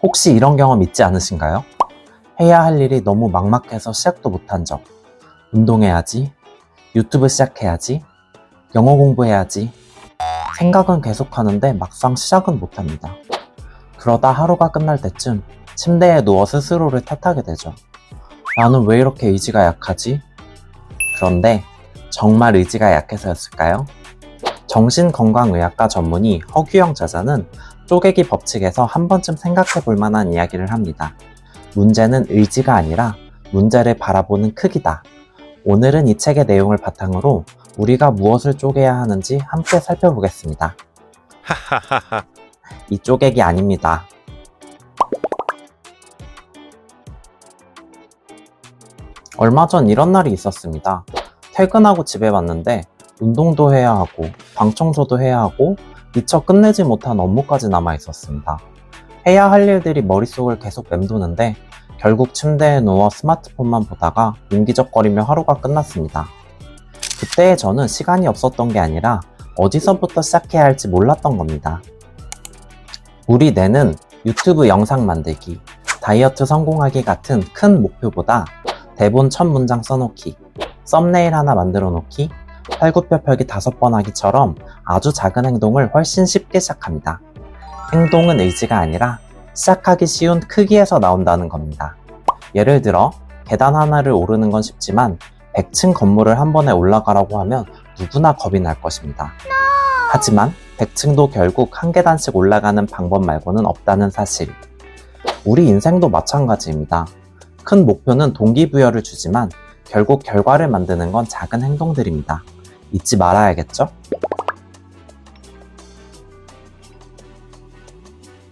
혹시 이런 경험 있지 않으신가요? 해야 할 일이 너무 막막해서 시작도 못한 적. 운동해야지, 유튜브 시작해야지, 영어 공부해야지. 생각은 계속하는데 막상 시작은 못합니다. 그러다 하루가 끝날 때쯤 침대에 누워 스스로를 탓하게 되죠. 나는 왜 이렇게 의지가 약하지? 그런데 정말 의지가 약해서였을까요? 정신건강의학과 전문의 허규영 저자는 쪼개기 법칙에서 한 번쯤 생각해 볼 만한 이야기를 합니다. 문제는 의지가 아니라 문제를 바라보는 크기다. 오늘은 이 책의 내용을 바탕으로 우리가 무엇을 쪼개야 하는지 함께 살펴보겠습니다. 이 쪼개기 아닙니다. 얼마 전 이런 날이 있었습니다. 퇴근하고 집에 왔는데 운동도 해야 하고 방 청소도 해야 하고 미처 끝내지 못한 업무까지 남아 있었습니다. 해야 할 일들이 머릿속을 계속 맴도는데 결국 침대에 누워 스마트폰만 보다가 민기적거리며 하루가 끝났습니다. 그때의 저는 시간이 없었던 게 아니라 어디서부터 시작해야 할지 몰랐던 겁니다. 우리 뇌는 유튜브 영상 만들기, 다이어트 성공하기 같은 큰 목표보다 대본 첫 문장 써놓기, 썸네일 하나 만들어 놓기, 팔굽혀 펴기 5번 하기처럼 아주 작은 행동을 훨씬 쉽게 시작합니다. 행동은 의지가 아니라 시작하기 쉬운 크기에서 나온다는 겁니다. 예를 들어 계단 하나를 오르는 건 쉽지만 100층 건물을 한 번에 올라가라고 하면 누구나 겁이 날 것입니다. 하지만 100층도 결국 한 계단씩 올라가는 방법 말고는 없다는 사실. 우리 인생도 마찬가지입니다. 큰 목표는 동기부여를 주지만 결국 결과를 만드는 건 작은 행동들입니다. 잊지 말아야겠죠?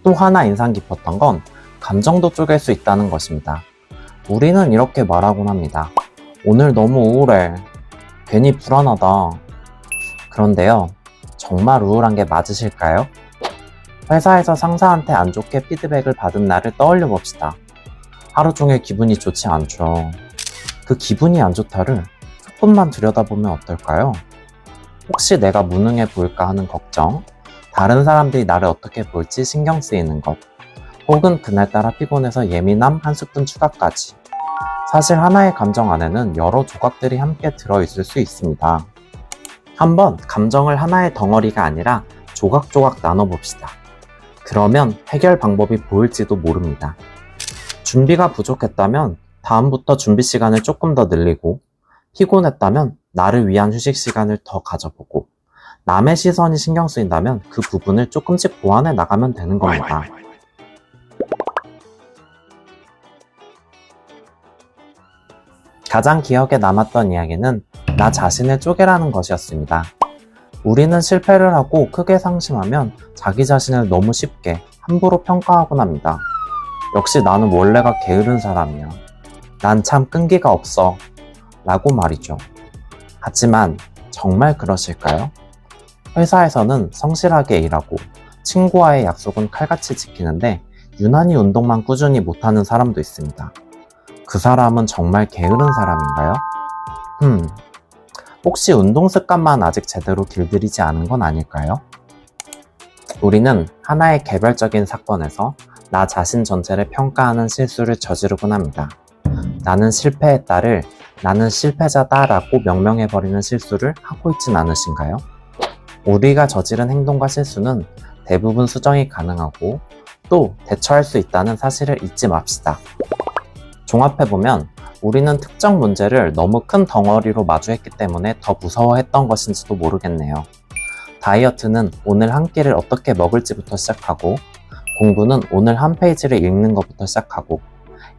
또 하나 인상 깊었던 건 감정도 쪼갤 수 있다는 것입니다. 우리는 이렇게 말하곤 합니다. 오늘 너무 우울해. 괜히 불안하다. 그런데요, 정말 우울한 게 맞으실까요? 회사에서 상사한테 안 좋게 피드백을 받은 날을 떠올려 봅시다. 하루 종일 기분이 좋지 않죠. 그 기분이 안 좋다를 조금만 들여다보면 어떨까요? 혹시 내가 무능해 보일까 하는 걱정, 다른 사람들이 나를 어떻게 볼지 신경 쓰이는 것, 혹은 그날따라 피곤해서 예민함 한 스푼 추가까지. 사실 하나의 감정 안에는 여러 조각들이 함께 들어있을 수 있습니다. 한번 감정을 하나의 덩어리가 아니라 조각조각 나눠봅시다. 그러면 해결 방법이 보일지도 모릅니다. 준비가 부족했다면 다음부터 준비 시간을 조금 더 늘리고, 피곤했다면 나를 위한 휴식 시간을 더 가져보고, 남의 시선이 신경 쓰인다면 그 부분을 조금씩 보완해 나가면 되는 겁니다. 가장 기억에 남았던 이야기는 나 자신을 쪼개라는 것이었습니다. 우리는 실패를 하고 크게 상심하면 자기 자신을 너무 쉽게 함부로 평가하곤 합니다. 역시 나는 원래가 게으른 사람이야. 난 참 끈기가 없어. 라고 말이죠. 하지만 정말 그러실까요? 회사에서는 성실하게 일하고 친구와의 약속은 칼같이 지키는데 유난히 운동만 꾸준히 못하는 사람도 있습니다. 그 사람은 정말 게으른 사람인가요? 혹시 운동 습관만 아직 제대로 길들이지 않은 건 아닐까요? 우리는 하나의 개별적인 사건에서 나 자신 전체를 평가하는 실수를 저지르곤 합니다. 나는 실패했다를 나는 실패자다 라고 명명해버리는 실수를 하고 있진 않으신가요? 우리가 저지른 행동과 실수는 대부분 수정이 가능하고 또 대처할 수 있다는 사실을 잊지 맙시다. 종합해보면 우리는 특정 문제를 너무 큰 덩어리로 마주했기 때문에 더 무서워했던 것인지도 모르겠네요. 다이어트는 오늘 한 끼를 어떻게 먹을지부터 시작하고, 공부는 오늘 한 페이지를 읽는 것부터 시작하고,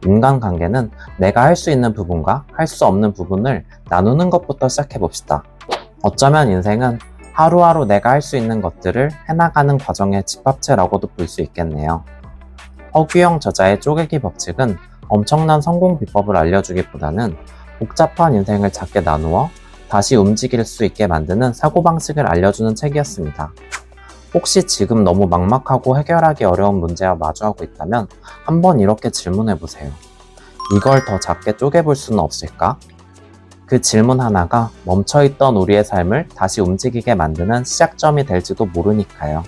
인간관계는 내가 할 수 있는 부분과 할 수 없는 부분을 나누는 것부터 시작해봅시다. 어쩌면 인생은 하루하루 내가 할 수 있는 것들을 해나가는 과정의 집합체라고도 볼 수 있겠네요. 허규영 저자의 쪼개기 법칙은 엄청난 성공 비법을 알려주기보다는 복잡한 인생을 작게 나누어 다시 움직일 수 있게 만드는 사고방식을 알려주는 책이었습니다. 혹시 지금 너무 막막하고 해결하기 어려운 문제와 마주하고 있다면 한번 이렇게 질문해보세요. 이걸 더 작게 쪼개볼 수는 없을까? 그 질문 하나가 멈춰있던 우리의 삶을 다시 움직이게 만드는 시작점이 될지도 모르니까요.